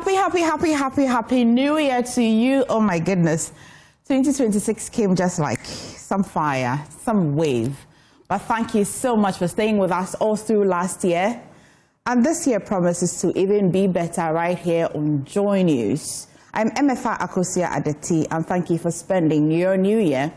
happy New Year to you. Oh my goodness. 2026 came just like some fire, some wave. But thank you so much for staying with us all through last year. And this year promises to even be better right here on Joy News. I'm Emefa Akosia Adeti, and thank you for spending your New Year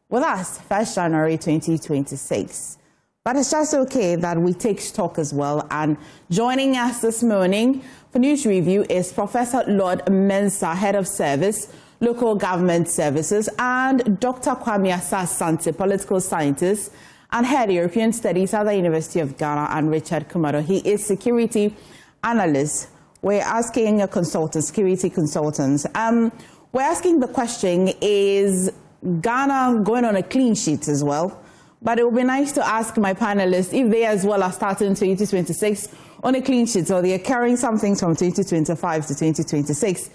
with us, 1st January 2026. But it's just okay that we take stock as well. And joining us this morning for News Review is Professor Lord Mensah, Head of Service, Local Government Services, and Dr. Kwame Asah-Asante, Political Scientist and Head European Studies at the University of Ghana, and Richard Kumado. He is Security Analyst. We're asking a consultant, security consultants. We're asking the question, is Ghana going on a clean sheet as well? But it would be nice to ask my panelists if they as well are starting 2026 on a clean sheet, or they are carrying some things from 2025 to 2026.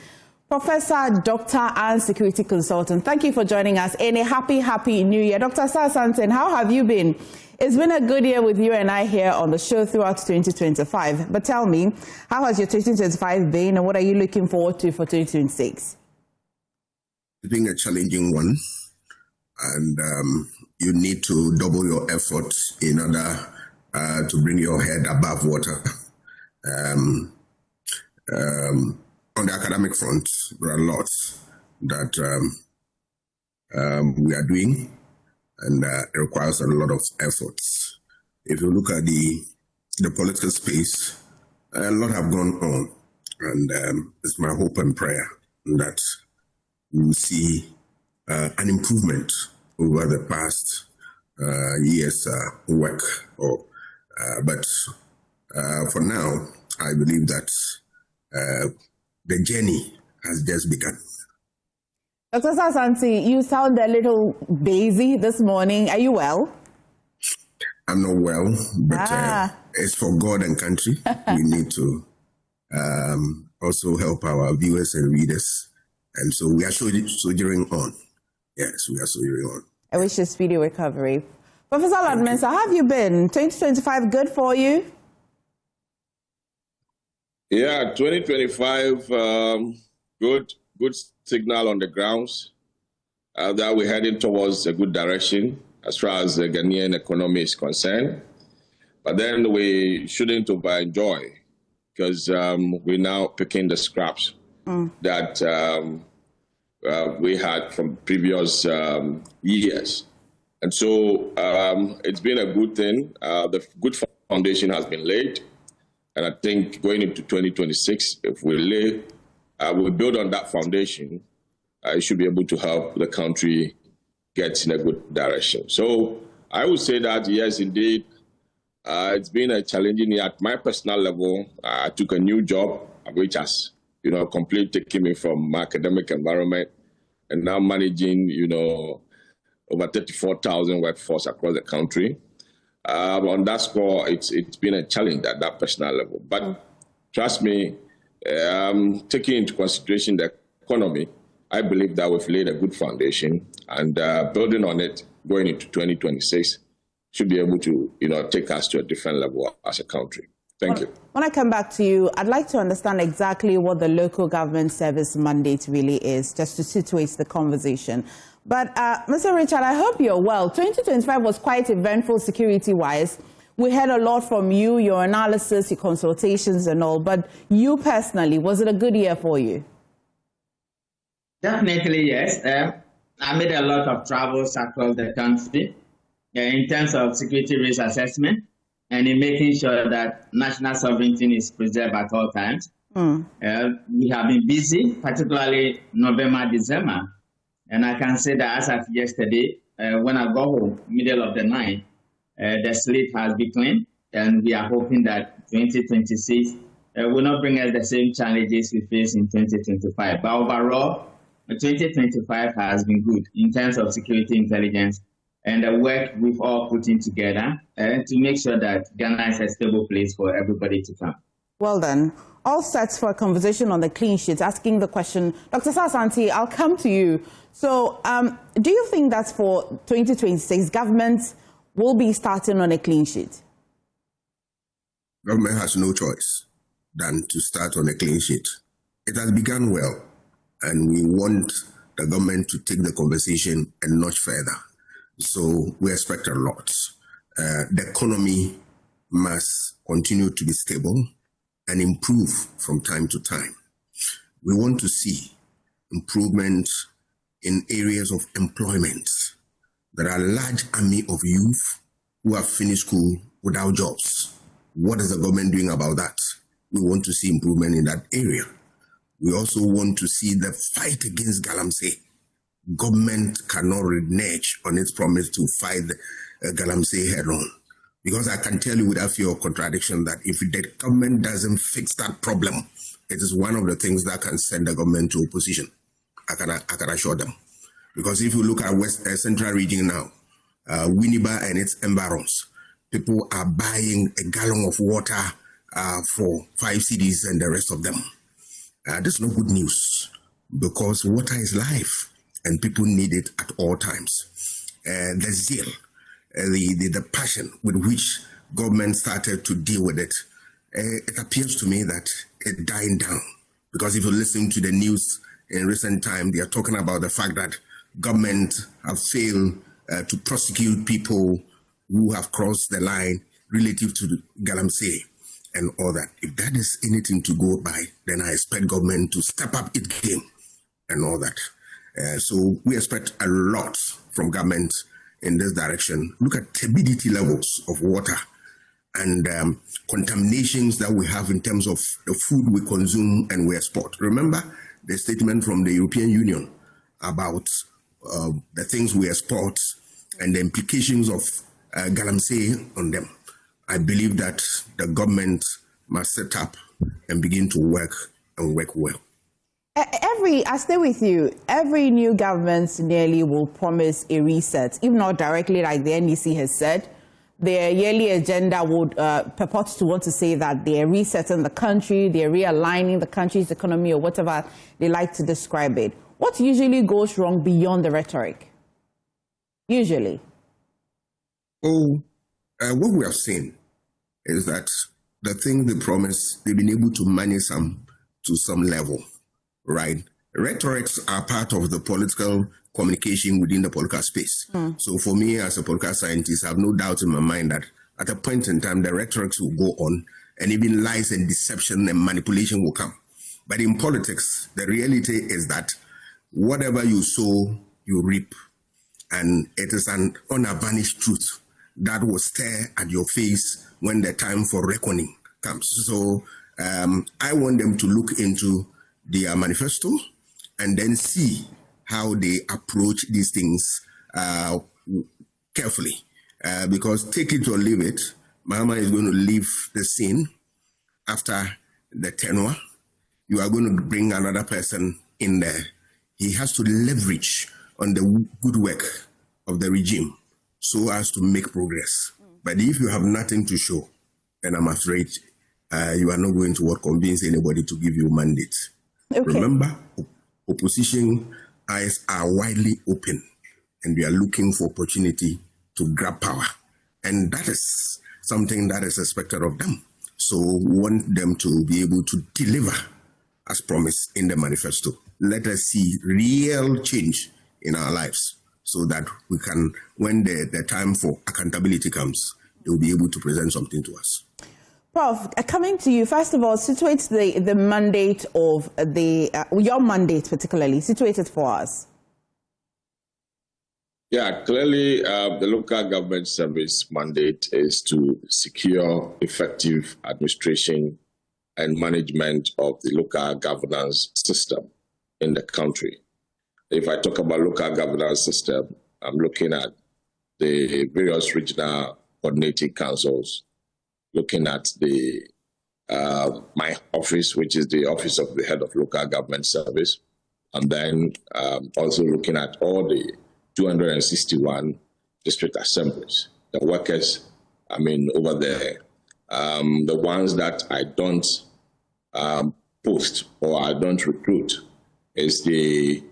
Professor, doctor, and security consultant, thank you for joining us, and a happy New Year. Dr. Asah-Asante, how have you been? It's been a good year with you and I here on the show throughout 2025. But tell me, how has your 2025 been, and what are you looking forward to for 2026? It's been a challenging one, and you need to double your efforts in order to bring your head above water. On the academic front, there are lots that we are doing, and it requires a lot of efforts. If you look at the political space, a lot have gone on, and it's my hope and prayer that we will see an improvement over the past year's work. But for now, I believe that the journey has just begun. Dr. Asah-Asante, you sound a little busy this morning. Are you well? I'm not well, but it's for God and country. We need to also help our viewers and readers. And so we are soldiering on. Yes, we are soldiering on. I wish you speedy recovery. Professor Lord Mensah, how have you been? 2025 good for you? Yeah, 2025, good signal on the grounds that we're heading towards a good direction as far as the Ghanaian economy is concerned. But then we shouldn't overenjoy, because we're now picking the scraps that we had from previous years. And so it's been a good thing. The good foundation has been laid. And I think going into 2026, if we build on that foundation, it should be able to help the country get in a good direction. So I would say that, yes, indeed, it's been a challenging year. At my personal level, I took a new job, which has, completely taken me from my academic environment, and now managing, over 34,000 workforce across the country. On that score, it's been a challenge at that personal level. But trust me, taking into consideration the economy, I believe that we've laid a good foundation, and building on it, going into 2026, should be able to, take us to a different level as a country. Thank you. When I come back to you, I'd like to understand exactly what the local government service mandate really is, just to situate the conversation. But Mr. Richard, I hope you're well. 2025 was quite eventful security-wise. We heard a lot from you, your analysis, your consultations and all. But you personally, was it a good year for you? Definitely, yes. I made a lot of travels across the country in terms of security risk assessment and in making sure that national sovereignty is preserved at all times. We have been busy, particularly November, December. And I can say that as of yesterday, when I got home, middle of the night, the slate has been clean, and we are hoping that 2026 will not bring us the same challenges we faced in 2025. But overall, 2025 has been good in terms of security intelligence and the work we've all put in together to make sure that Ghana is a stable place for everybody to come. Well done. All set for a conversation on the clean sheet, asking the question, Dr. Asah-Asante, I'll come to you. So do you think that for 2026, government will be starting on a clean sheet? Government has no choice than to start on a clean sheet. it has begun well, and we want the government to take the conversation a notch further. So we expect a lot. The economy must continue to be stable and improve from time to time. We want to see improvement in areas of employment. There are a large army of youth who have finished school without jobs. What is the government doing about that? We want to see improvement in that area. We also want to see the fight against Galamsey. Government cannot renege on its promise to fight Galamsey head on. Because I can tell you without fear of contradiction that if the government doesn't fix that problem, it is one of the things that can send the government to opposition. I can assure them. Because if you look at Central region now, Winneba and its environs, people are buying a gallon of water for 5 cedis and the rest of them. This is no good news because water is life and people need it at all times. The zeal, the passion with which government started to deal with it, it appears to me that it's dying down. Because if you listen to the news in recent time, they are talking about the fact that government have failed to prosecute people who have crossed the line relative to the Galamsey and all that. If that is anything to go by, then I expect government to step up its game and all that. So we expect a lot from government in this direction. Look at turbidity levels of water and contaminations that we have in terms of the food we consume and we export. Remember the statement from the European Union about the things we export and the implications of Galamsey on them. I believe that the government must set up and begin to work and work well. I stay with you. Every new government nearly will promise a reset, if not directly like the NDC has said. Their yearly agenda would purport to want to say that they're resetting the country, they're realigning the country's economy, or whatever they like to describe it. What usually goes wrong beyond the rhetoric? Usually. What we have seen is that the thing they promise, they've been able to manage some to some level, right? Rhetorics are part of the political communication within the political space. So for me as a political scientist, I have no doubt in my mind that at a point in time, the rhetorics will go on and even lies and deception and manipulation will come. But in politics, the reality is that whatever you sow, you reap. And it is an unvarnished truth that will stare at your face when the time for reckoning comes. So I want them to look into their manifesto and then see how they approach these things carefully. Because take it or leave it, Mahama is going to leave the scene after the tenure. You are going to bring another person in there. He has to leverage on the good work of the regime so as to make progress. But if you have nothing to show, then I'm afraid you are not going to convince anybody to give you mandate. Okay. Remember, opposition eyes are widely open and we are looking for opportunity to grab power. And that is something that is expected of them. So we want them to be able to deliver as promised in the manifesto. Let us see real change in our lives so that we can, when the time for accountability comes, they will be able to present something to us. Prof, coming to you, first of all, situate the mandate of your mandate particularly, situate it for us. Yeah, clearly the local government service mandate is to secure effective administration and management of the local governance system in the country. If I talk about local governance system, I'm looking at the various regional coordinating councils, looking at the my office, which is the office of the head of local government service, and then also looking at all the 261 district assemblies, the workers, over there, the ones that I don't post or I don't recruit is the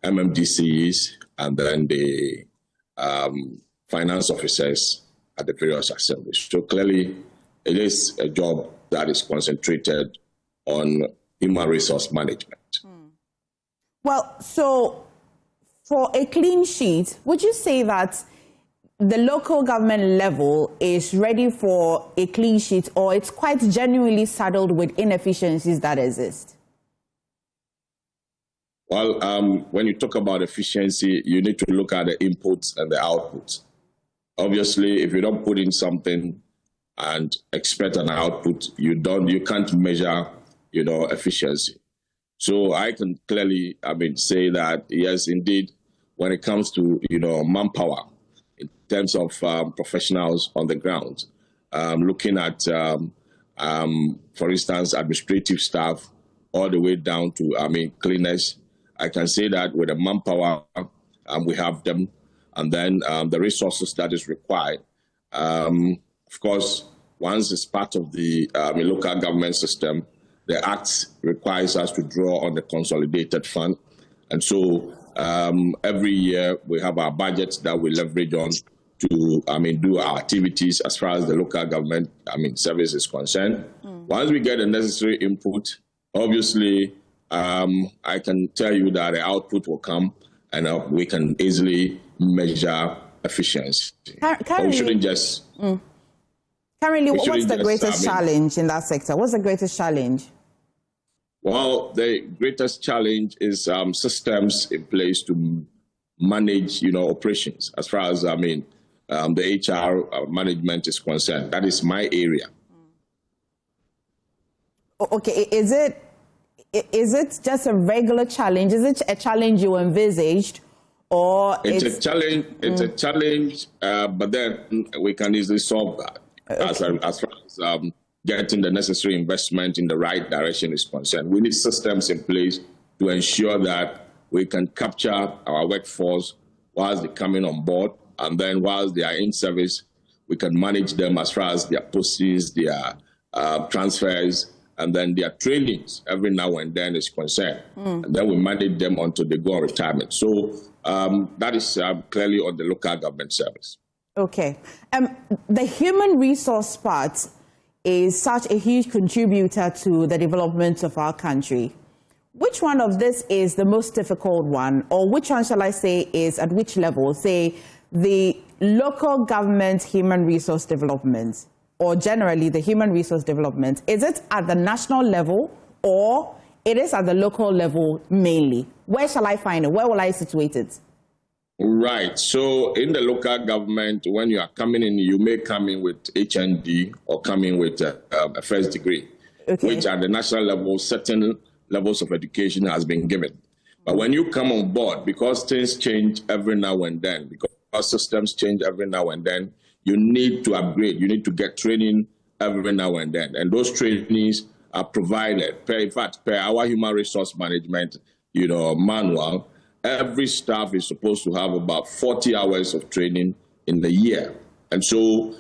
MMDCs and then the finance officers at the various assemblies. So clearly, it is a job that is concentrated on human resource management. Well, so for a clean sheet, would you say that the local government level is ready for a clean sheet, or it's quite genuinely saddled with inefficiencies that exist? Well, when you talk about efficiency, you need to look at the inputs and the outputs. Obviously, if you don't put in something and expect an output, you can't measure, efficiency. So I can clearly, say that yes, indeed, when it comes to, manpower, in terms of professionals on the ground, looking at, for instance, administrative staff, all the way down to, cleaners, I can say that with the manpower, we have them, and then the resources that is required. Of course, once it's part of the local government system, the Act requires us to draw on the consolidated fund. And so every year we have our budgets that we leverage on to, do our activities as far as the local government, service is concerned. Once we get the necessary input, obviously, I can tell you that the output will come and we can easily measure efficiency. We shouldn't just... Currently, what's the greatest challenge in that sector? What's the greatest challenge? Well, the greatest challenge is systems in place to manage, operations. As far as, the HR management is concerned, that is my area. Okay, is it just a regular challenge? Is it a challenge you envisaged, or it's a challenge? It's a challenge, but then we can easily solve that. Okay. As far as getting the necessary investment in the right direction is concerned, we need systems in place to ensure that we can capture our workforce whilst they're coming on board, and then whilst they are in service, we can manage them as far as their postings, their transfers, and then their trainings every now and then is concerned. And then we manage them until they go on retirement. So that is clearly on the local government service. Okay. The human resource part is such a huge contributor to the development of our country. Which one of this is the most difficult one, or which one shall I say is at which level? Say the local government human resource development, or generally the human resource development. Is it at the national level, or it is at the local level mainly? Where shall I find it? Where will I situate it? Right. So in the local government, when you are coming in, you may come in with HND or come in with a first degree, which at the national level, certain levels of education has been given. But when you come on board, because things change every now and then, because systems change every now and then, you need to upgrade. You need to get training every now and then. And those trainings are provided. In fact, per our human resource management, manual, every staff is supposed to have about 40 hours of training in the year. And so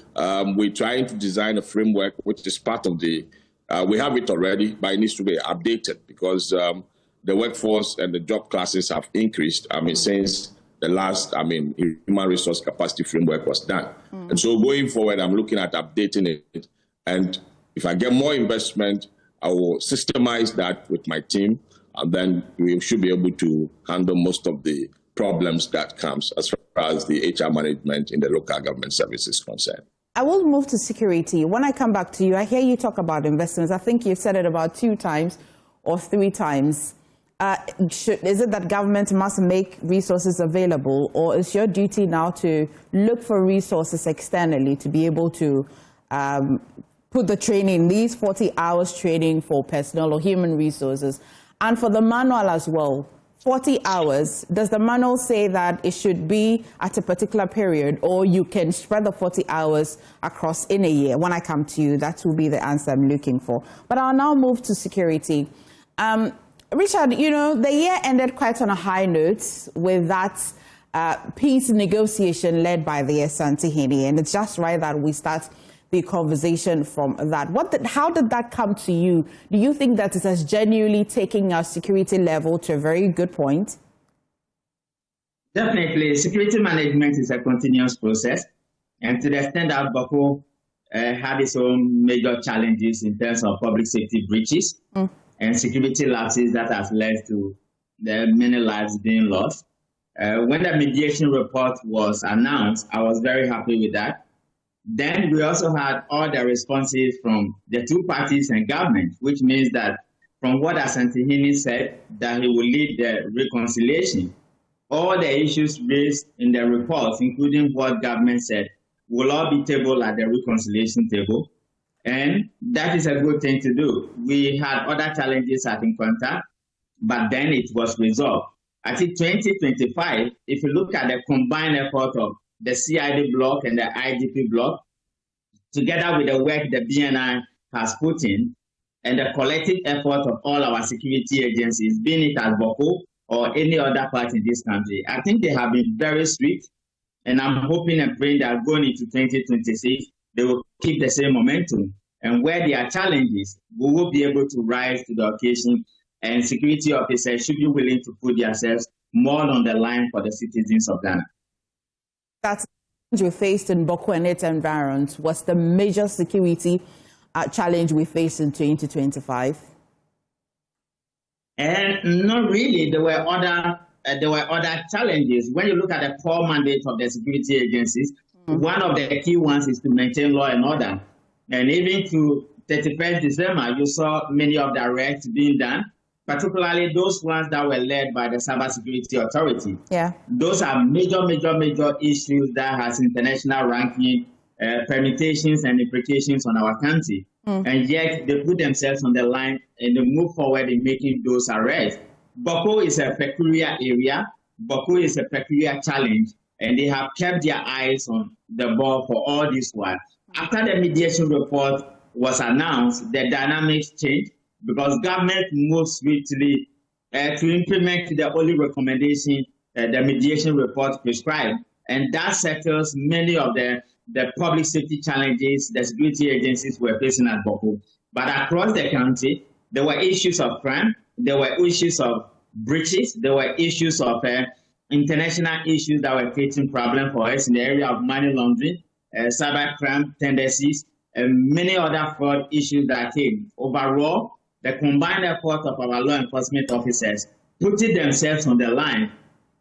we're trying to design a framework, which is part of the, we have it already, but it needs to be updated because the workforce and the job classes have increased, since the last, human resource capacity framework was done. And so going forward, I'm looking at updating it. And if I get more investment, I will systemize that with my team, and then we should be able to handle most of the problems that comes as far as the HR management in the local government service is concerned. I will move to security. When I come back to you, I hear you talk about investments. I think you've said it about 2 times or 3 times. Is it that government must make resources available, or is your duty now to look for resources externally to be able to put the training, these 40 hours training for personnel or human resources? And for the manual as well, 40 hours, does the manual say that it should be at a particular period, or you can spread the 40 hours across in a year? When I come to you, that will be the answer I'm looking for. But I'll now move to security. Richard, the year ended quite on a high note with that peace negotiation led by the Asante, and it's just right that we start the conversation from that. How did that come to you? Do you think that it has genuinely taken our security level to a very good point? Definitely. Security management is a continuous process. And to the extent that Boko had its own major challenges in terms of public safety breaches, and security lapses that has led to the many lives being lost. When the mediation report was announced, I was very happy with that. Then we also had all the responses from the two parties and government, which means that from what Asante said, that he will lead the reconciliation, all the issues raised in the reports, including what government said, will all be tabled at the reconciliation table. And that is a good thing to do. We had other challenges at encounter, but then it was resolved. I think 2025, if you look at the combined effort of the CID block and the IGP block, together with the work the BNI has put in, and the collective effort of all our security agencies, being it as Boko or any other part in this country, I think they have been very strict, and I'm hoping and praying that going into 2026, they will keep the same momentum. And where there are challenges, we will be able to rise to the occasion, and security officers should be willing to put themselves more on the line for the citizens of Ghana. That's what we faced in Boko and its environs. Was the major security challenge we faced in 2025? And not really. There were other challenges. When you look at the core mandate of the security agencies, one of the key ones is to maintain law and order. And even to 31st December, you saw many of the arrests being done, particularly those ones that were led by the Cybersecurity Authority. Yeah. Those are major issues that has international ranking, permutations and implications on our country. And yet they put themselves on the line and they move forward in making those arrests. Boko is a peculiar area. Boko is a peculiar challenge, and they have kept their eyes on the ball for all this while. After the mediation report was announced, the dynamics changed because government moved swiftly to implement the only recommendation the mediation report prescribed, and that settles many of the public safety challenges the security agencies were facing at Boko. But across the country, there were issues of crime, there were issues of breaches, there were issues of international issues that were creating problems for us in the area of money laundering, cybercrime tendencies, and many other fraud issues that came. Overall, the combined effort of our law enforcement officers putting themselves on the line,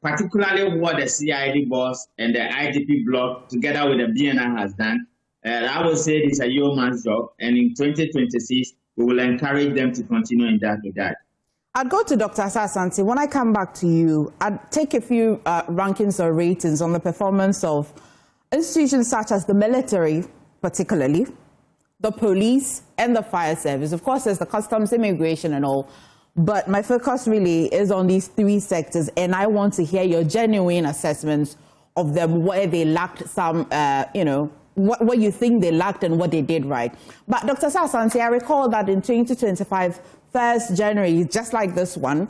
particularly what the CID boss and the IGP block together with the BNI has done, I would say it's a yeoman's job. And in 2026, we will encourage them to continue in that regard. I'd go to Dr. Asah-Asante. When I come back to you, I'd take a few rankings or ratings on the performance of institutions such as the military, particularly, the police, and the fire service. Of course, there's the customs, immigration, and all. But my focus really is on these three sectors, and I want to hear your genuine assessments of them, where they lacked some, what you think they lacked and what they did right. But Dr. Asah-Asante, I recall that in 2025, 1st January, just like this one,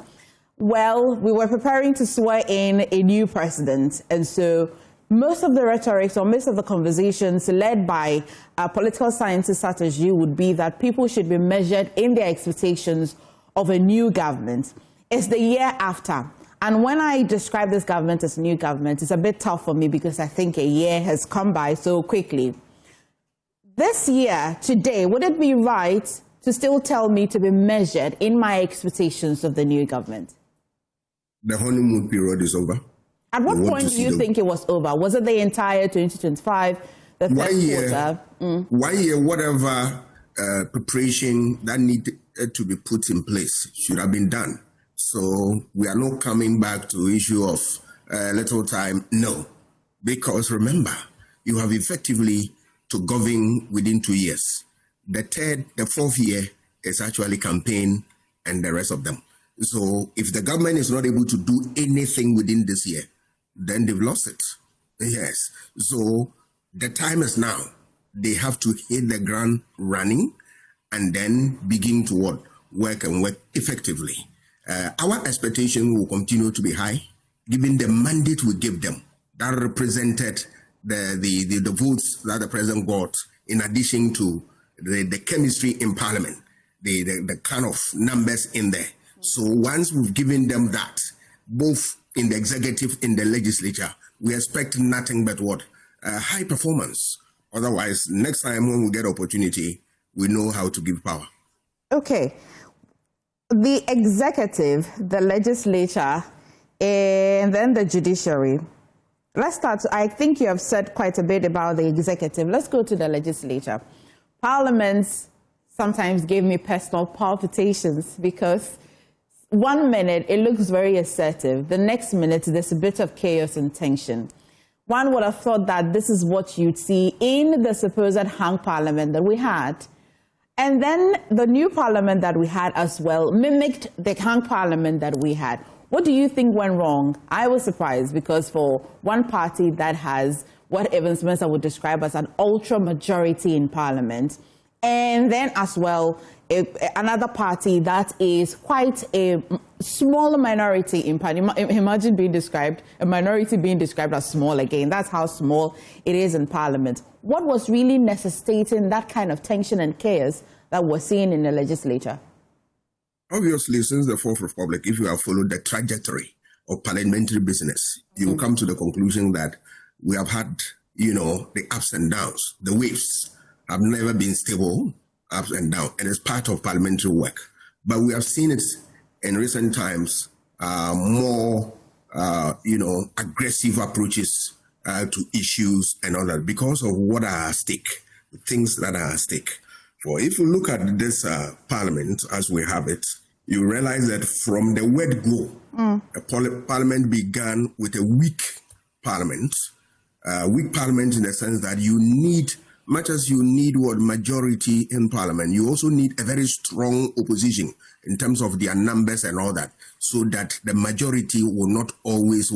well, we were preparing to swear in a new president. And so most of the rhetoric or most of the conversations led by political scientists such as you would be that people should be measured in their expectations of a new government. It's the year after. And when I describe this government as a new government, it's a bit tough for me because I think a year has come by so quickly. This year, today, would it be right to still tell me to be measured in my expectations of the new government? The honeymoon period is over. At what point do you think it was over? Was it the entire 2025, the first quarter? 1 year, whatever preparation that needed to be put in place should have been done. So we are not coming back to the issue of little time. No, because remember, you have effectively to govern within 2 years. The fourth year is actually campaign and the rest of them. So if the government is not able to do anything within this year, then they've lost it. Yes. So the time is now. They have to hit the ground running and then begin to work effectively. Our expectation will continue to be high, given the mandate we give them that represented the votes that the president got, in addition to the chemistry in parliament, the kind of numbers in there. So once we've given them that, both in the executive, in the legislature, we expect nothing but high performance. Otherwise, next time when we get opportunity, we know how to give power. Okay. the executive, the legislature, and then the judiciary. Let's start. I think you have said quite a bit about the executive. Let's go to the legislature. Parliaments sometimes gave me personal palpitations because 1 minute it looks very assertive. The next minute there's a bit of chaos and tension. One would have thought that this is what you'd see in the supposed hung parliament that we had. And then the new parliament that we had as well mimicked the hung parliament that we had. What do you think went wrong? I was surprised because for one party that has what Evans Mensah would describe as an ultra majority in parliament, and then as well another party that is quite a small minority in parliament. Imagine being described, a minority being described as small again. That's how small it is in parliament. What was really necessitating that kind of tension and chaos that we're seeing in the legislature? Obviously, since the Fourth Republic, if you have followed the trajectory of parliamentary business, you will come to the conclusion that we have had, the ups and downs. The waves have never been stable, ups and downs, and it's part of parliamentary work. But we have seen it in recent times, more, aggressive approaches to issues and all that because of what are at stake, things that are at stake. For if you look at this parliament as we have it, you realize that from the word go, parliament began with a weak parliament in the sense that you need, much as you need what majority in parliament, you also need a very strong opposition in terms of their numbers and all that, so that the majority will not always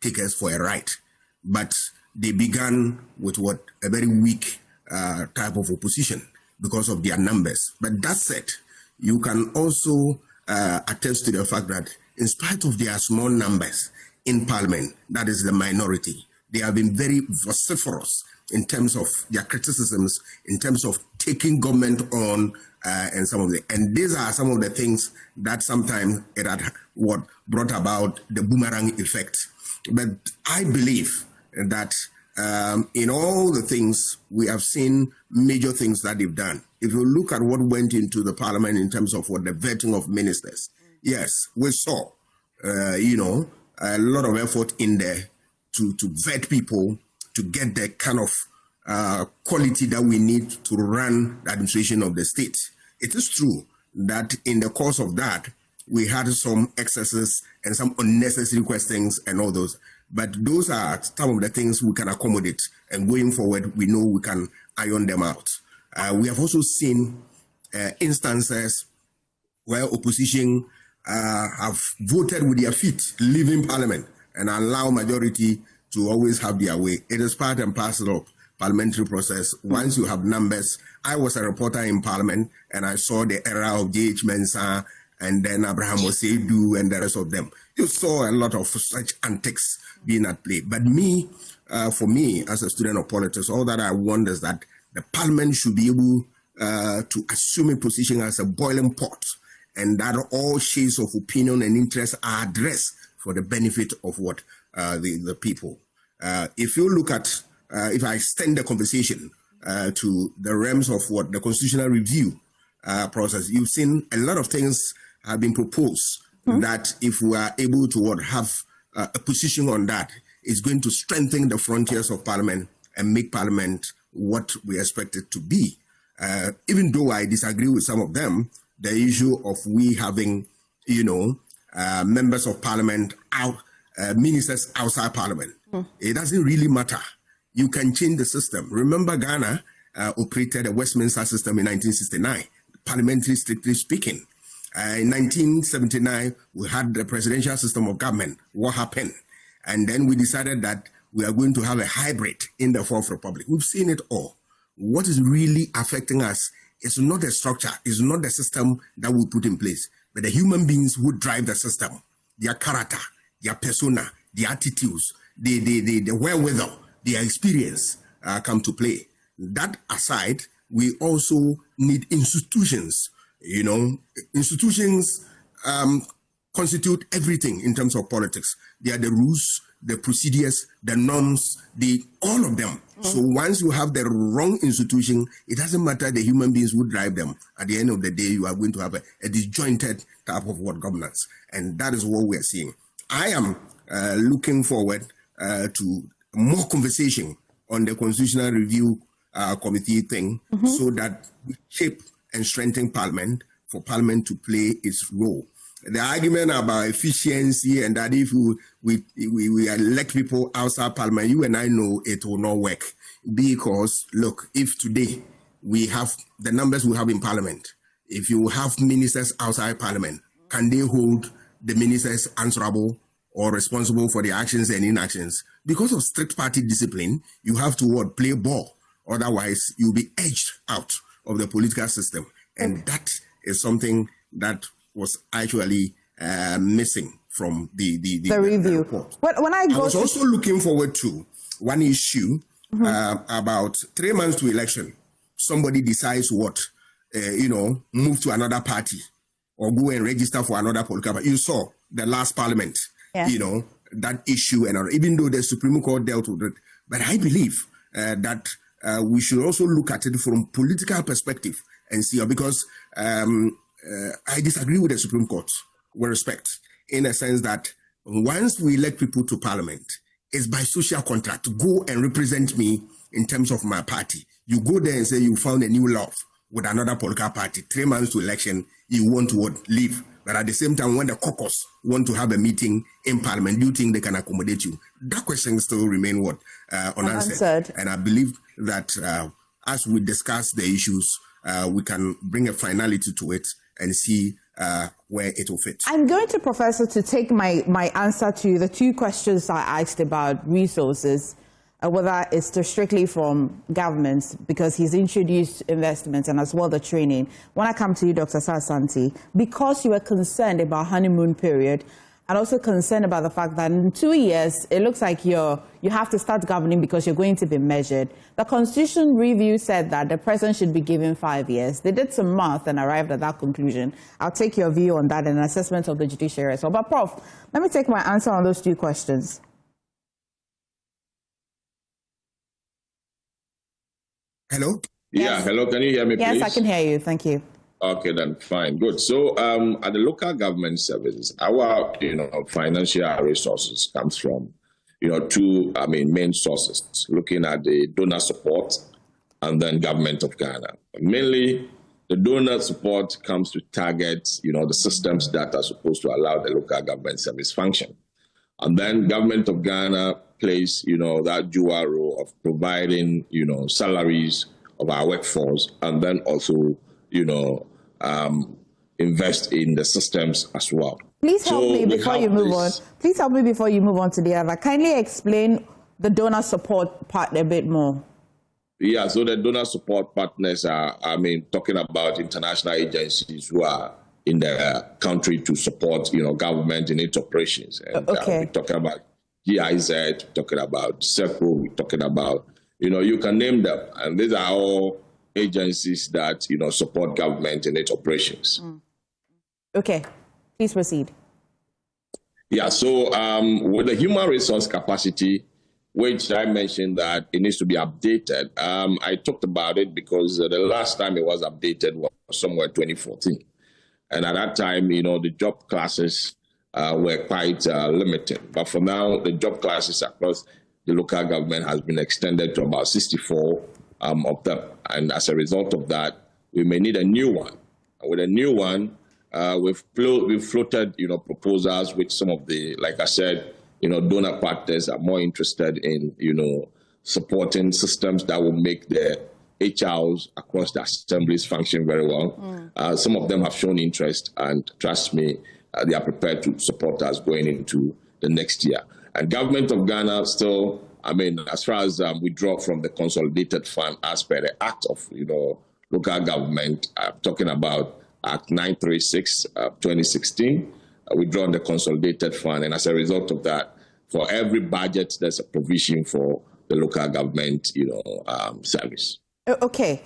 take us for a right. But they began with a very weak type of opposition because of their numbers. But that said, you can also attest to the fact that in spite of their small numbers in parliament, that is the minority, they have been very vociferous in terms of their criticisms, in terms of taking government on and some of the, and these are some of the things that sometimes it had brought about the boomerang effect. But I believe that in all the things, we have seen major things that they've done. If you look at what went into the parliament in terms of the vetting of ministers, yes, we saw, a lot of effort in there to vet people, to get the kind of quality that we need to run the administration of the state. It is true that in the course of that, we had some excesses and some unnecessary questions and all those. But those are some of the things we can accommodate. And going forward, we know we can iron them out. We have also seen instances where opposition have voted with their feet, leaving parliament, and allow majority to always have their way. It is part and parcel of parliamentary process. Once you have numbers, I was a reporter in parliament, and I saw the era of J.H. Mensah, and then Abraham Oseidu and the rest of them. You saw a lot of such antics being at play. But for me, as a student of politics, all that I want is that the parliament should be able to assume a position as a boiling pot, and that all shades of opinion and interest are addressed for the benefit of the people. If you look at, if I extend the conversation to the realms of the constitutional review process, you've seen a lot of things have been proposed that if we are able to have a position on that, it's going to strengthen the frontiers of parliament and make parliament what we expect it to be. Even though I disagree with some of them, the issue of we having, members of parliament ministers outside parliament, it doesn't really matter. You can change the system. Remember, Ghana operated a Westminster system in 1969, parliamentary strictly speaking. In 1979, we had the presidential system of government. What happened? And then we decided that we are going to have a hybrid in the Fourth Republic. We've seen it all. What is really affecting us is not the structure, is not the system that we put in place, but the human beings who drive the system, their character, their persona, their attitudes, the wherewithal, their experience come to play. That aside, we also need institutions. Institutions constitute everything in terms of politics. They are the rules, the procedures, the norms, all of them. So once you have the wrong institution, it doesn't matter the human beings who drive them. At the end of the day, you are going to have a disjointed type of governance. And that is what we are seeing. I am looking forward to more conversation on the Constitutional Review Committee thing so that we shape and strengthen Parliament for Parliament to play its role. The argument about efficiency and that if we elect people outside Parliament, you and I know it will not work. Because, look, if today we have the numbers we have in Parliament, if you have ministers outside Parliament, can they hold the ministers answerable or responsible for their actions and inactions? Because of strict party discipline, you have to play ball. Otherwise, you'll be edged out of the political system. And that is something that was actually missing from the review. report. When I was also looking forward to one issue about 3 months to election. Somebody decides move to another party or go and register for another political party. You saw the last parliament, that issue, and even though the Supreme Court dealt with it. But I believe that we should also look at it from political perspective and see, because I disagree with the Supreme Court with respect, in a sense that once we elect people to Parliament, it's by social contract to go and represent me in terms of my party. You go there and say you found a new love with another political party. 3 months to election, you want to leave. But at the same time, when the caucus want to have a meeting in Parliament, do you think they can accommodate you? That question still remain unanswered. And I believe that as we discuss the issues, we can bring a finality to it and see where it will fit. I'm going to, Professor, to take my answer to the 2 questions I asked about resources, whether it's strictly from governments, because he's introduced investments and as well the training. When I come to you, Dr. Asah-Asante, because you were concerned about honeymoon period, and also concerned about the fact that in 2 years, it looks like you have to start governing because you're going to be measured. The Constitution Review said that the president should be given 5 years. They did some math and arrived at that conclusion. I'll take your view on that and an assessment of the judiciary as well. But Prof, let me take my answer on those 2 questions. Hello? Yeah, hello. Can you hear me, please? Yes, I can hear you. Thank you. Okay, then fine, good. So at the local government services, our financial resources comes from 2 main sources. Looking at the donor support and then government of Ghana. Mainly, the donor support comes to target the systems that are supposed to allow the local government service function, and then government of Ghana plays that dual role of providing salaries of our workforce, and then also invest in the systems as well. Please help me before you move on. Please help me before you move on to the other. Kindly explain the donor support part a bit more. Yeah, so the donor support partners are, talking about international agencies who are in the country to support, government in its operations. And we're talking about GIZ, we're talking about SECO, we're talking about, you can name them. And these are all agencies that support government in its operations. Okay, please proceed. Yeah, so with the human resource capacity, which I mentioned that it needs to be updated, I talked about it because the last time it was updated was somewhere 2014, and at that time, the job classes were quite limited. But for now, the job classes across the local government has been extended to about 64 of them. And as a result of that, we may need a new one. And with a new one, we've floated, proposals which some of the, like I said, donor partners are more interested in, supporting systems that will make the HRs across the assemblies function very well. Some of them have shown interest, and trust me, they are prepared to support us going into the next year. And government of Ghana still, as far as withdraw from the consolidated fund as per the Act of, local government, I'm talking about Act 936, 2016, withdraw the consolidated fund. And as a result of that, for every budget, there's a provision for the local government, service. Okay.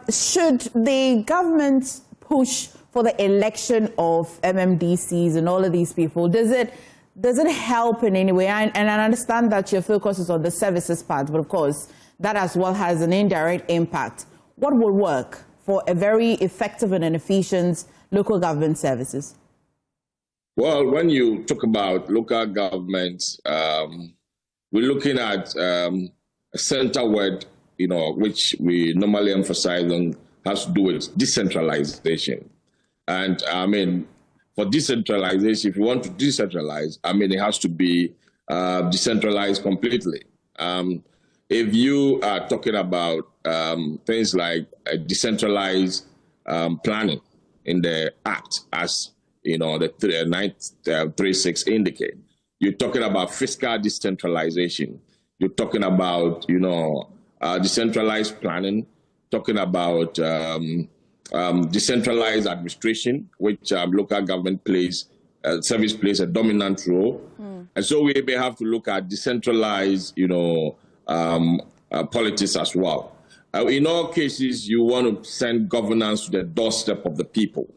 Should the government push for the election of MMDCs and all of these people? Does it help in any way? And I understand that your focus is on the services part, but of course, that as well has an indirect impact. What will work for a very effective and efficient local government services? Well, when you talk about local governments, we're looking at a center word, which we normally emphasize on, has to do with decentralization. And I mean, for decentralization, if you want to decentralize, I mean, it has to be decentralized completely. If you are talking about things like decentralized planning in the Act, as the 936 indicate, you're talking about fiscal decentralization. You're talking about decentralized planning. Talking about decentralized administration, which local government service plays a dominant role. And so we may have to look at decentralized, politics as well. In all cases, you want to send governance to the doorstep of the people.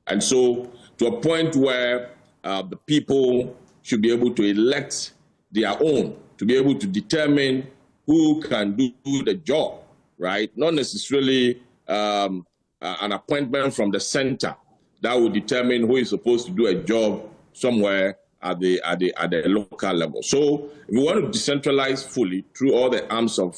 And so to a point where the people should be able to elect their own, to be able to determine who can do the job, right? Not necessarily an appointment from the center that will determine who is supposed to do a job somewhere at the local level. So if we want to decentralize fully through all the arms of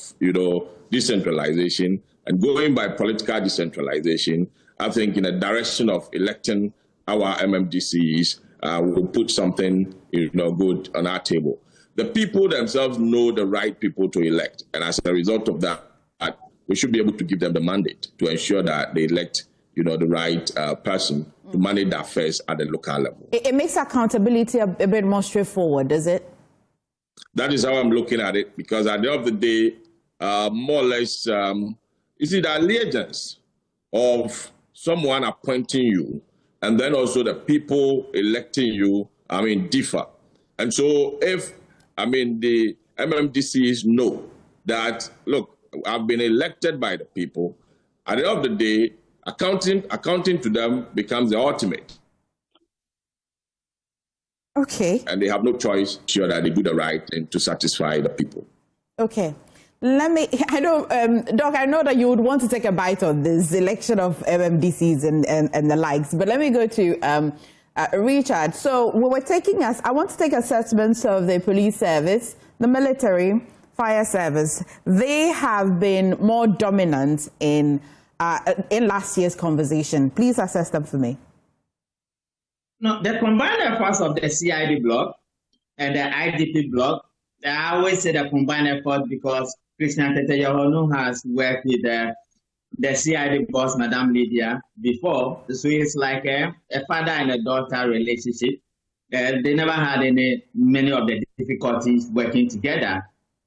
decentralization and going by political decentralization, I think in a direction of electing our MMDCs, will put something good on our table. The people themselves know the right people to elect, and as a result of that, we should be able to give them the mandate to ensure that they elect the right person to manage the affairs at the local level. It makes accountability a bit more straightforward, does it? That is how I'm looking at it, because at the end of the day, more or less, you see, the allegiance of someone appointing you and then also the people electing you, differ. And so if, the MMDCs know that, look, I've been elected by the people, at the end of the day, accounting to them becomes the ultimate. Okay. And they have no choice to ensure that they do the right thing to satisfy the people. Okay. I know, Doc, I know that you would want to take a bite on this election of MMDCs and the likes, but let me go to Richard. So I want to take assessments of the police service, the military, fire service. They have been more dominant in last year's conversation. Please assess them for me. No, the combined efforts of the CID bloc and the IDP bloc, I always say the combined effort because Christian Tete-Yohonu has worked with the CID boss, Madame Lydia, before. So it's like a father and a daughter relationship. They never had many of the difficulties working together.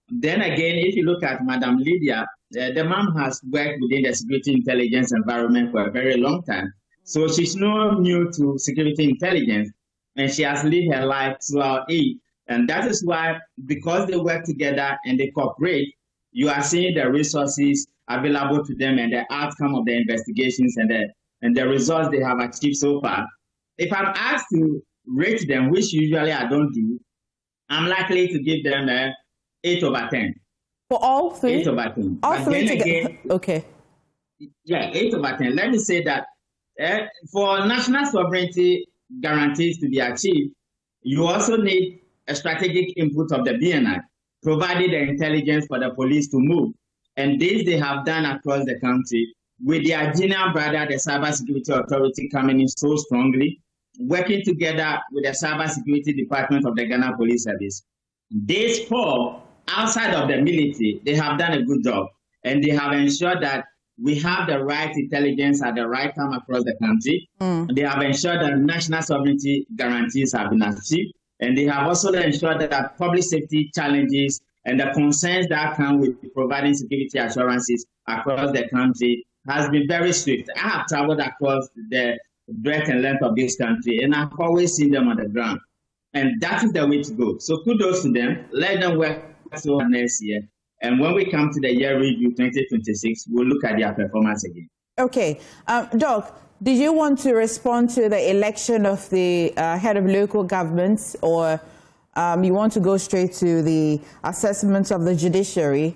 Then again, if you look at Madame Lydia, the mom has worked within the security intelligence environment for a very long time. So she's not new to security intelligence, and she has lived her life throughout it. And that is why, because they work together and they cooperate, you are seeing the resources available to them and the outcome of the investigations and the results they have achieved so far. If I'm asked to rate them, which usually I don't do, I'm likely to give them 8 over 10. For all three? 8 over 10. All but three then together? Again, okay. Yeah, 8 over 10. Let me say that for national sovereignty guarantees to be achieved, you also need a strategic input of the BNI, providing the intelligence for the police to move. And this they have done across the country, with their junior brother, the Cybersecurity Authority, coming in so strongly, working together with the Cybersecurity Department of the Ghana Police Service. These 4, outside of the military, they have done a good job, and they have ensured that we have the right intelligence at the right time across the country. They have ensured that national sovereignty guarantees have been achieved, and they have also ensured that public safety challenges and the concerns that come with providing security assurances across the country has been very swift. I have traveled across the breadth and length of this country, and I've always seen them on the ground. And that is the way to go. So kudos to them. Let them work so next year. And when we come to the year review 2026, we'll look at their performance again. Okay. Doc, did you want to respond to the election of the head of local governments, or you want to go straight to the assessments of the judiciary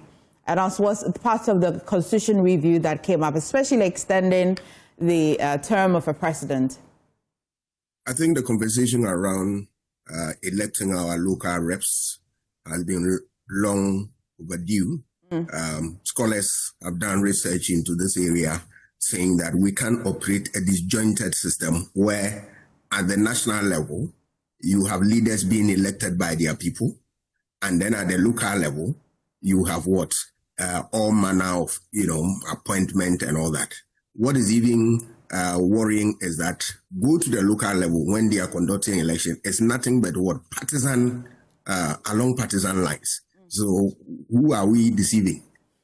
and also was part of the constitution review that came up, especially extending the term of a president? I think the conversation around electing our local reps has been long overdue. Scholars have done research into this area, saying that we can operate a disjointed system where at the national level, you have leaders being elected by their people. And then at the local level, you have what? All manner of, appointment and all that. What is even worrying is that go to the local level when they are conducting election, it's nothing but what? Partisan, along partisan lines. So who are we deceiving?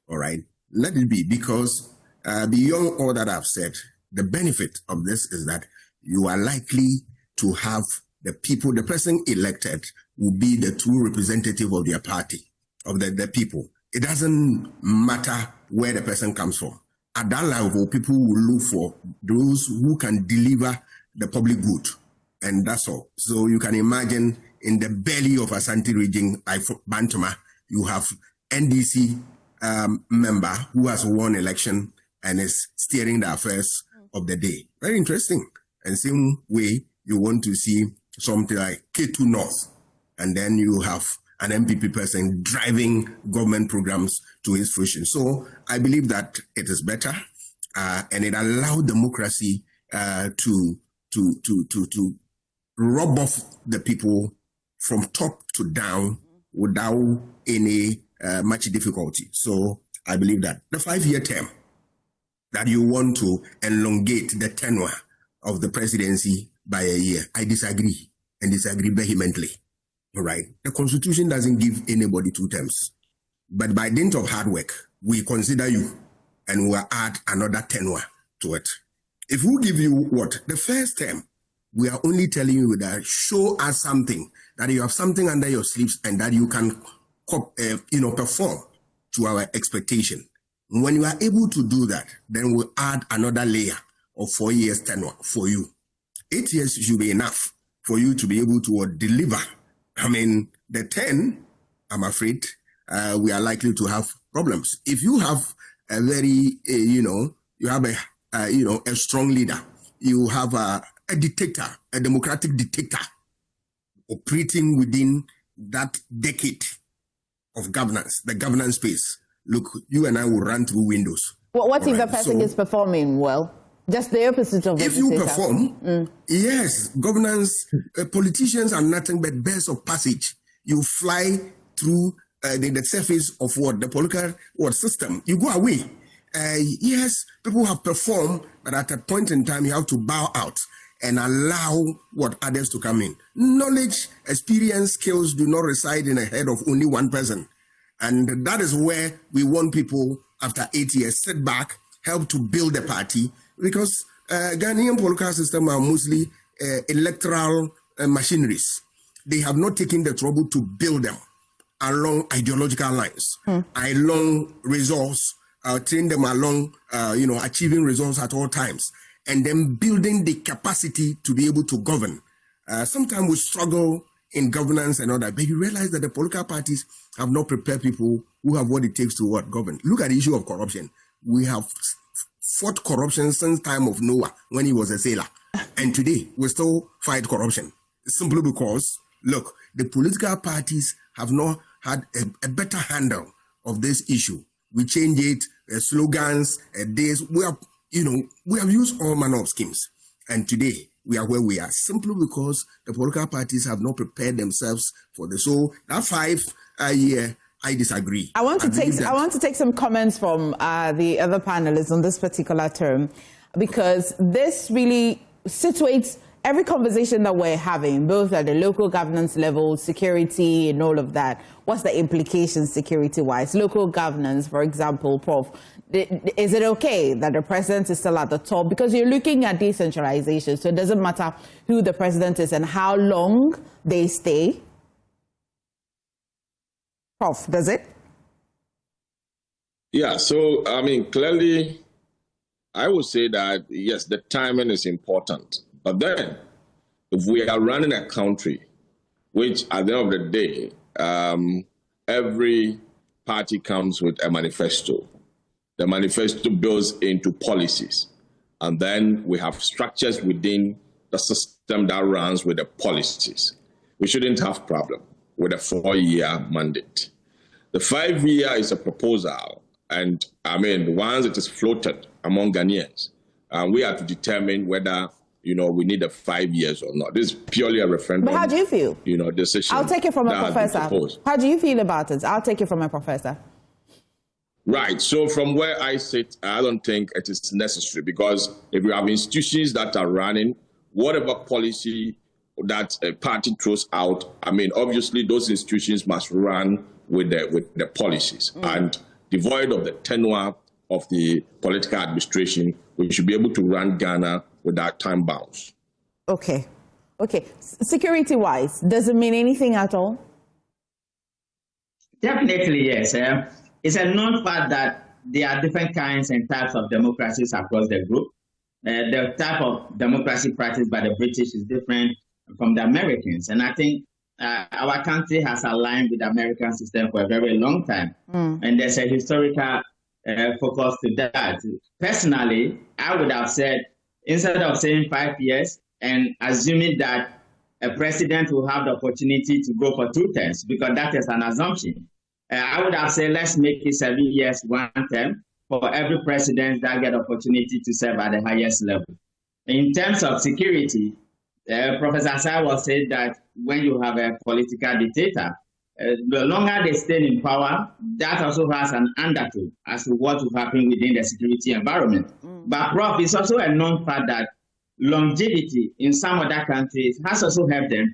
All right. Let it be, because beyond all that I've said, the benefit of this is that you are likely to have the people, the person elected will be the true representative of their party, of the people. It doesn't matter where the person comes from. At that level, people will look for those who can deliver the public good. And that's all. So you can imagine in the belly of Asante region, like Bantama, you have NDC member who has won election and is steering the affairs of the day. Very interesting. And same way, you want to see something like K2 North, and then you have an MPP person driving government programs to his fruition. So I believe that it is better, and it allows democracy to rub off the people from top to down without any much difficulty. So I believe that the 5-year term, that you want to elongate the tenure of the presidency by a year, I disagree, and disagree vehemently. All right. The Constitution doesn't give anybody 2 terms, but by dint of hard work, we consider you and we'll add another tenure to it. If we give you what? The first term, we are only telling you that show us something, that you have something under your sleeves and that you can, perform to our expectation. When you are able to do that, then we'll add another layer of 4 years tenure for you. 8 years should be enough for you to be able to deliver. I mean, the 10, I'm afraid, we are likely to have problems. If you have a very, you have a strong leader, you have a dictator, a democratic dictator operating within that decade of governance, the governance space. Look, you and I will run through windows. Well, what if the person is performing well? Just the opposite of what if you perform, yes, governance, politicians are nothing but birds of passage. You fly through the surface of the political system. You go away. Yes, people have performed, but at a point in time, you have to bow out and allow others to come in. Knowledge, experience, skills do not reside in the head of only one person. And that is where we want people, after 8 years, sit back, help to build a party, because Ghanaian political system are mostly electoral machineries. They have not taken the trouble to build them along ideological lines, along results, train them along, achieving results at all times, and then building the capacity to be able to govern. Sometimes we struggle in governance and all that, but you realize that the political parties have not prepared people who have what it takes to govern. Look at the issue of corruption. We have fought corruption since time of Noah when he was a sailor. And today, we still fight corruption. Simply because, look, the political parties have not had a better handle of this issue. We change it, slogans, days. We have used all manner of schemes. And today, we are where we are, simply because the political parties have not prepared themselves for this. So that 5-year, I disagree. I want to take some comments from the other panelists on this particular term, because this really situates every conversation that we're having, both at the local governance level, security and all of that. What's the implications security-wise? Local governance, for example, Prof, is it okay that the president is still at the top? Because you're looking at decentralization, so it doesn't matter who the president is and how long they stay. Prof, does it? Yeah, so, clearly, I would say that, yes, the timing is important. But then, if we are running a country, which at the end of the day, every party comes with a manifesto. The manifesto builds into policies. And then we have structures within the system that runs with the policies. We shouldn't have problem with a 4-year mandate. The 5-year is a proposal. And I mean, once it is floated among Ghanaians, we have to determine whether, we need a 5 years or not. This is purely a referendum. But how do you feel? Decision. I'll take it from a professor. How do you feel about it? I'll take it from a professor. Right. So from where I sit, I don't think it is necessary, because if you have institutions that are running, whatever policy that a party throws out, I mean, obviously those institutions must run with the policies. And devoid of the tenure of the political administration, we should be able to run Ghana without time bounds. Okay. Security-wise, does it mean anything at all? Definitely, yes. It's a known fact that there are different kinds and types of democracies across the group. The type of democracy practiced by the British is different from the Americans. And I think our country has aligned with the American system for a very long time. And there's a historical focus to that. Personally, I would have said, instead of saying 5 years and assuming that a president will have the opportunity to go for 2 terms, because that is an assumption, I would have said, let's make it 7 years, 1 term, for every president that get opportunity to serve at the highest level. In terms of security, Professor Asah was saying that when you have a political dictator, the longer they stay in power, that also has an undertone as to what will happen within the security environment. But Prof, it's also a known fact that longevity in some other countries has also helped them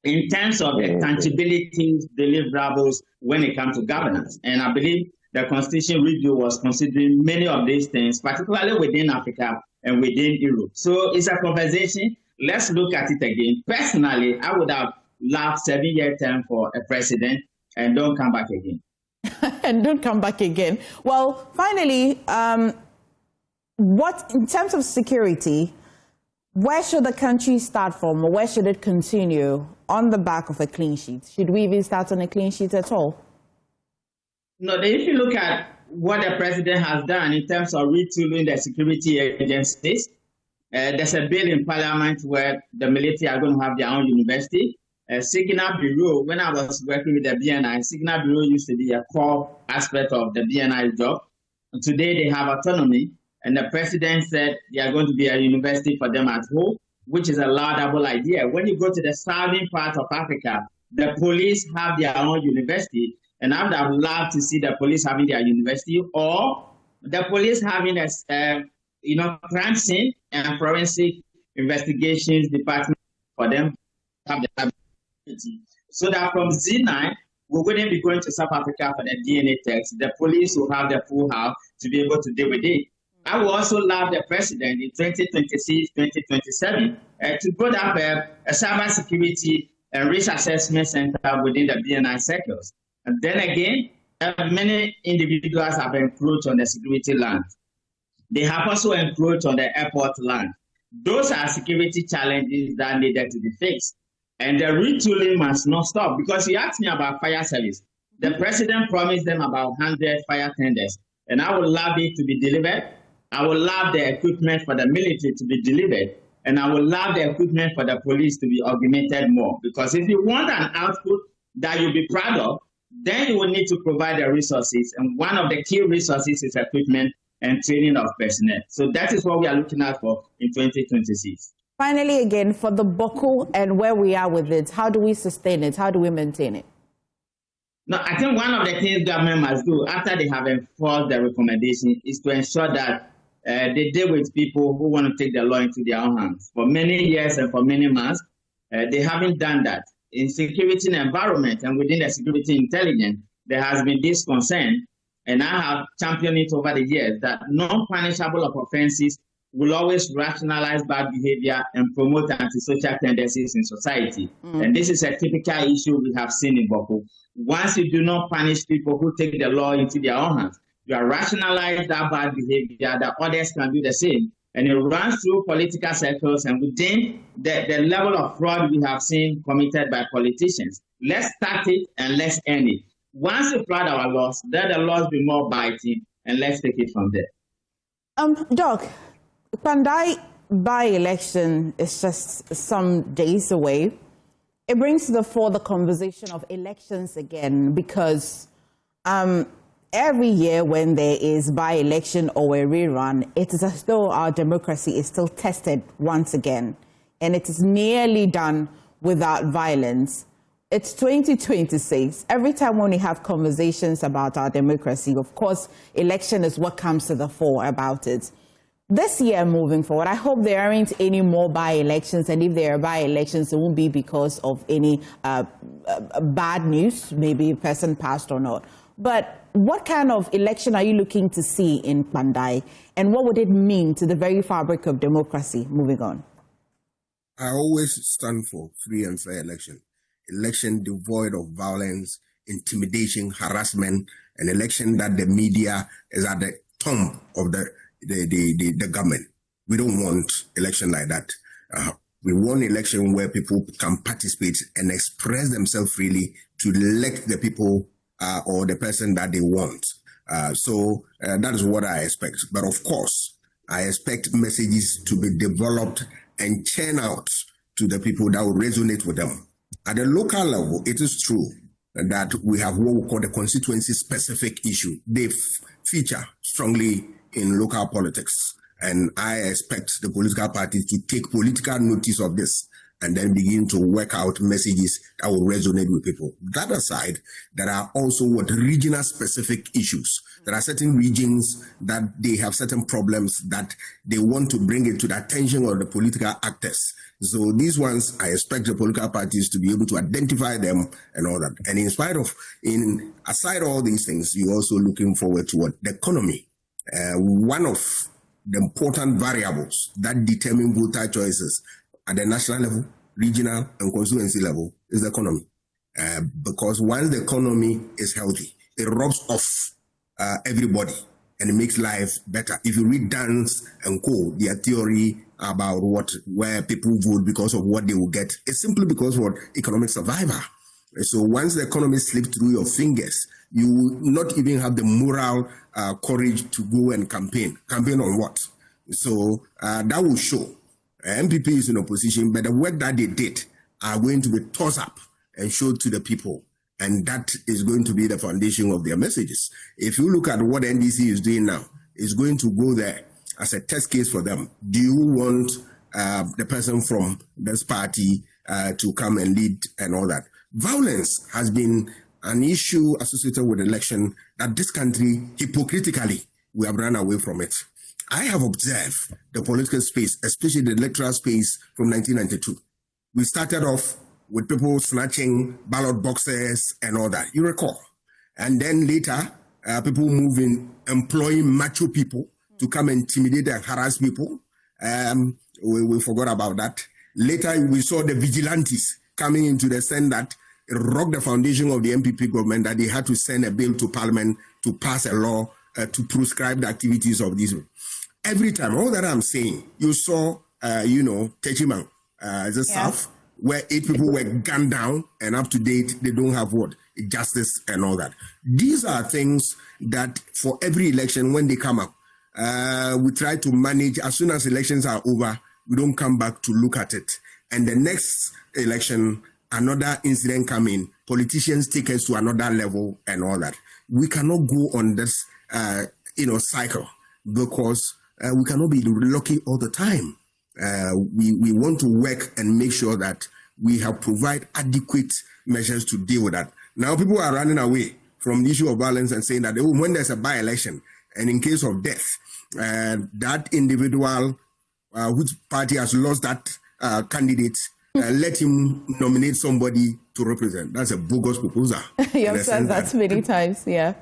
in terms of the tangibility, deliverables when it comes to governance. And I believe the Constitution Review was considering many of these things, particularly within Africa and within Europe. So it's a conversation. Let's look at it again. Personally, I would have loved 7-year term for a president and don't come back again. And don't come back again. Well, finally, what in terms of security, where should the country start from, or where should it continue on the back of a clean sheet? Should we even start on a clean sheet at all? No, if you look at what the president has done in terms of retooling the security agencies, there's a bill in Parliament where the military are going to have their own university. Signal Bureau, when I was working with the BNI, Signal Bureau used to be a core aspect of the BNI job. And today they have autonomy, and the president said they are going to be a university for them at home, which is a laudable idea. When you go to the southern part of Africa, the police have their own university, and I would have loved to see the police having their university, or the police having a crime scene and forensic investigations department for them to have the ability. So that from Z9, we wouldn't be going to South Africa for the DNA test. The police will have the full house to be able to deal with it. I would also love the president in 2026, 2027 to put up a cyber security and risk assessment center within the BNI circles. And then again, many individuals have encroached on the security land. They have also encroached on the airport land. Those are security challenges that needed to be fixed. And the retooling must not stop, because you asked me about fire service. The president promised them about 100 fire tenders, and I would love it to be delivered. I would love the equipment for the military to be delivered, and I would love the equipment for the police to be augmented more. Because if you want an output that you'll be proud of, then you will need to provide the resources. And one of the key resources is equipment and training of personnel. So that is what we are looking at for in 2026. Finally, again, for the Boko and where we are with it, how do we sustain it? How do we maintain it? No, I think one of the things government must do after they have enforced the recommendation is to ensure that they deal with people who want to take the law into their own hands. For many years and for many months, they haven't done that. In security environment and within the security intelligence, there has been this concern, and I have championed it over the years, that non-punishable offenses will always rationalize bad behavior and promote antisocial tendencies in society. And this is a typical issue we have seen in Boko. Once you do not punish people who take the law into their own hands, you are rationalize that bad behavior, that others can do the same. And it runs through political circles and within the level of fraud we have seen committed by politicians. Let's start it and let's end it. Once you flood our laws, then the laws be more biting, and let's take it from there. Doc, Pandai by-election is just some days away. It brings to the fore the conversation of elections again, because every year when there is by-election or a rerun, it is as though our democracy is still tested once again, and it is nearly done without violence. It's 2026. Every time when we have conversations about our democracy, of course, election is what comes to the fore about it. This year, moving forward, I hope there aren't any more by-elections, and if there are by-elections, it won't be because of any bad news, maybe a person passed or not. But what kind of election are you looking to see in Pandai, and what would it mean to the very fabric of democracy moving on? I always stand for free and fair election. Election devoid of violence, intimidation, harassment, an election that the media is at the tomb of the government. We don't want election like that. We want election where people can participate and express themselves freely to elect the people or the person that they want. So that is what I expect. But of course, I expect messages to be developed and churn out to the people that will resonate with them. At the local level, it is true that we have what we call the constituency-specific issue. They feature strongly in local politics. And I expect the political parties to take political notice of this and then begin to work out messages that will resonate with people. That aside, there are also regional specific issues. There are certain regions that they have certain problems that they want to bring it to the attention of the political actors. So these ones, I expect the political parties to be able to identify them and all that. And aside all these things, you're also looking forward to the economy. One of the important variables that determine voter choices at the national level, regional, and constituency level is the economy. Because once the economy is healthy, it rubs off everybody and it makes life better. If you read Dance and Co., their theory about where people vote because of what they will get, it's simply because of economic survival. So once the economy slips through your fingers, you will not even have the moral courage to go and campaign. Campaign on what? So that will show. MPP is in opposition, but the work that they did are going to be tossed up and showed to the people. And that is going to be the foundation of their messages. If you look at what NDC is doing now, it's going to go there as a test case for them. Do you want the person from this party to come and lead and all that? Violence has been an issue associated with election that this country, hypocritically, we have run away from it. I have observed the political space, especially the electoral space from 1992. We started off with people snatching ballot boxes and all that, you recall. And then later, people move in, employing macho people to come and intimidate and harass people. We forgot about that. Later, we saw the vigilantes coming into the sense that it rocked the foundation of the MPP government that they had to send a bill to Parliament to pass a law to prescribe the activities of these. Every time, all that I'm saying, you saw, Techiman, the South, where 8 people were gunned down and up to date, they don't have justice and all that. These are things that for every election, when they come up, we try to manage. As soon as elections are over, we don't come back to look at it. And the next election, another incident come in, politicians take us to another level and all that. We cannot go on this, cycle because we cannot be lucky all the time. We want to work and make sure that we have provide adequate measures to deal with that. Now people are running away from the issue of violence and saying that when there's a by-election and in case of death, that individual whose party has lost that candidate, let him nominate somebody to represent. That's a bogus proposal. You've said that many times, yeah.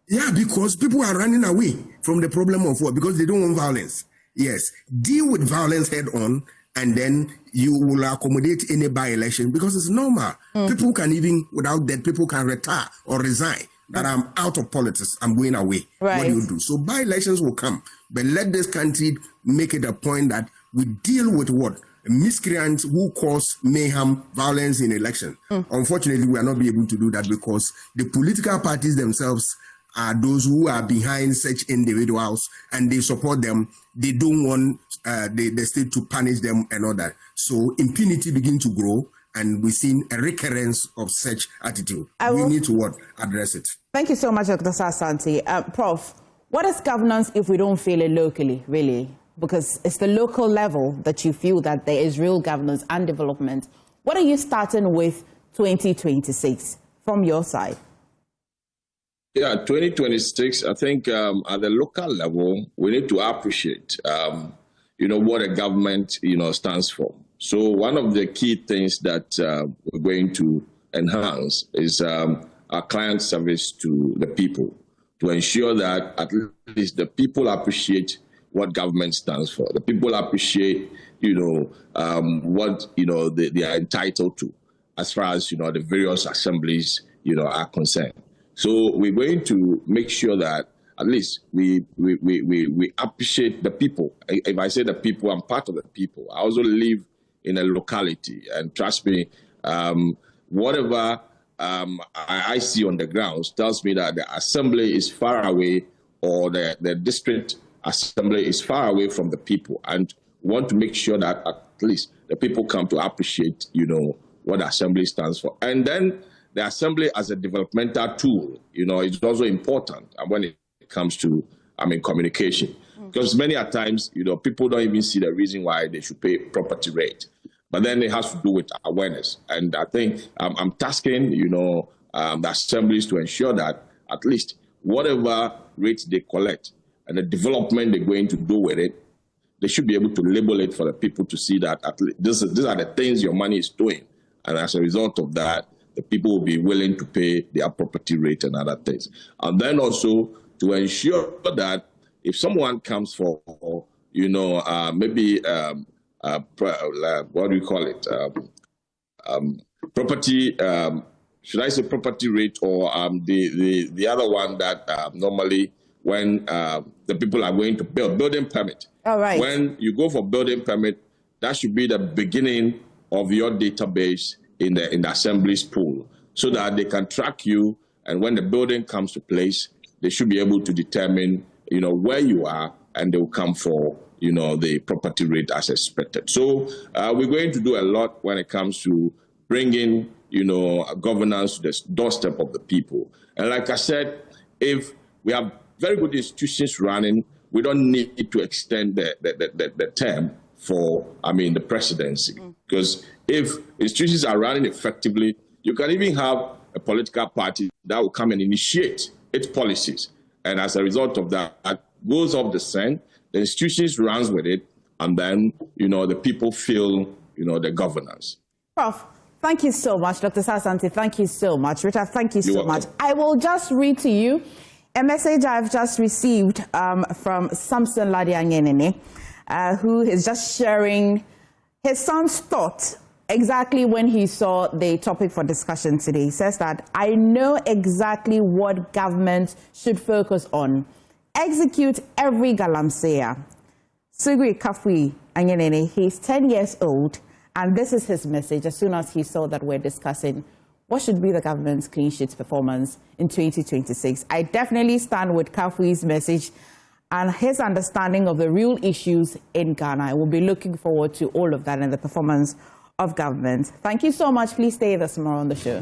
Yeah, because people are running away from the problem of war because they don't want violence. Yes, deal with violence head on, and then you will accommodate any by-election because it's normal. People can even, without that, people can retire or resign. That I'm out of politics, I'm going away. Right. What do you do? So by-elections will come, but let this country make it a point that we deal with miscreants who cause mayhem, violence in election. Unfortunately, we are not be able to do that because the political parties themselves are those who are behind such individuals and they support them. They don't want the state to punish them and all that. So impunity begins to grow, and we've seen a recurrence of such attitude. We need to address it. Thank you so much, Dr. Asah-Asante. Prof, what is governance if we don't feel it locally, really? Because it's the local level that you feel that there is real governance and development. What are you starting with 2026 from your side? Yeah, 2026, I think at the local level, we need to appreciate, what a government, stands for. So one of the key things that we're going to enhance is our client service to the people, to ensure that at least the people appreciate what government stands for. The people appreciate, what, they are entitled to as far as, the various assemblies, are concerned. So we're going to make sure that at least we appreciate the people. If I say the people, I'm part of the people. I also live in a locality, and trust me, whatever I see on the grounds tells me that the assembly is far away, or the district assembly is far away from the people, and want to make sure that at least the people come to appreciate, what the assembly stands for. And then the assembly as a developmental tool, is also important when it comes to, communication. Because many a times, people don't even see the reason why they should pay property rate. But then it has to do with awareness. And I think I'm tasking, the assemblies to ensure that at least whatever rates they collect and the development they're going to do with it, they should be able to label it for the people to see that at least these are the things your money is doing. And as a result of that, the people will be willing to pay their property rate and other things. And then also to ensure that if someone comes for, maybe, what do you call it? Property, should I say property rate, or the other one that normally when the people are going to building permit. All right. When you go for building permit, that should be the beginning of your database in the assembly's pool, so that they can track you, and when the building comes to place, they should be able to determine, where you are, and they will come for, the property rate as expected. So we're going to do a lot when it comes to bringing, governance to the doorstep of the people. And like I said, if we have very good institutions running, we don't need to extend the term for, the presidency. Because if institutions are running effectively, you can even have a political party that will come and initiate its policies. And as a result of that goes off the scent, the institutions runs with it, and then, the people feel, the governance. Prof, thank you so much. Dr. Asah-Asante, thank you so much. Richard, thank you so much. Welcome. I will just read to you a message I've just received from Samson Ladianyenene, who is just sharing his son's thought exactly when he saw the topic for discussion today. He says that, I know exactly what government should focus on. Execute every Galamsey. Sugri Kafui Anyenene, he's 10 years old, and this is his message as soon as he saw that we're discussing what should be the government's clean sheet performance in 2026. I definitely stand with Kafui's message and his understanding of the real issues in Ghana. I will be looking forward to all of that and the performance of government. Thank you so much. Please stay this tomorrow on the show.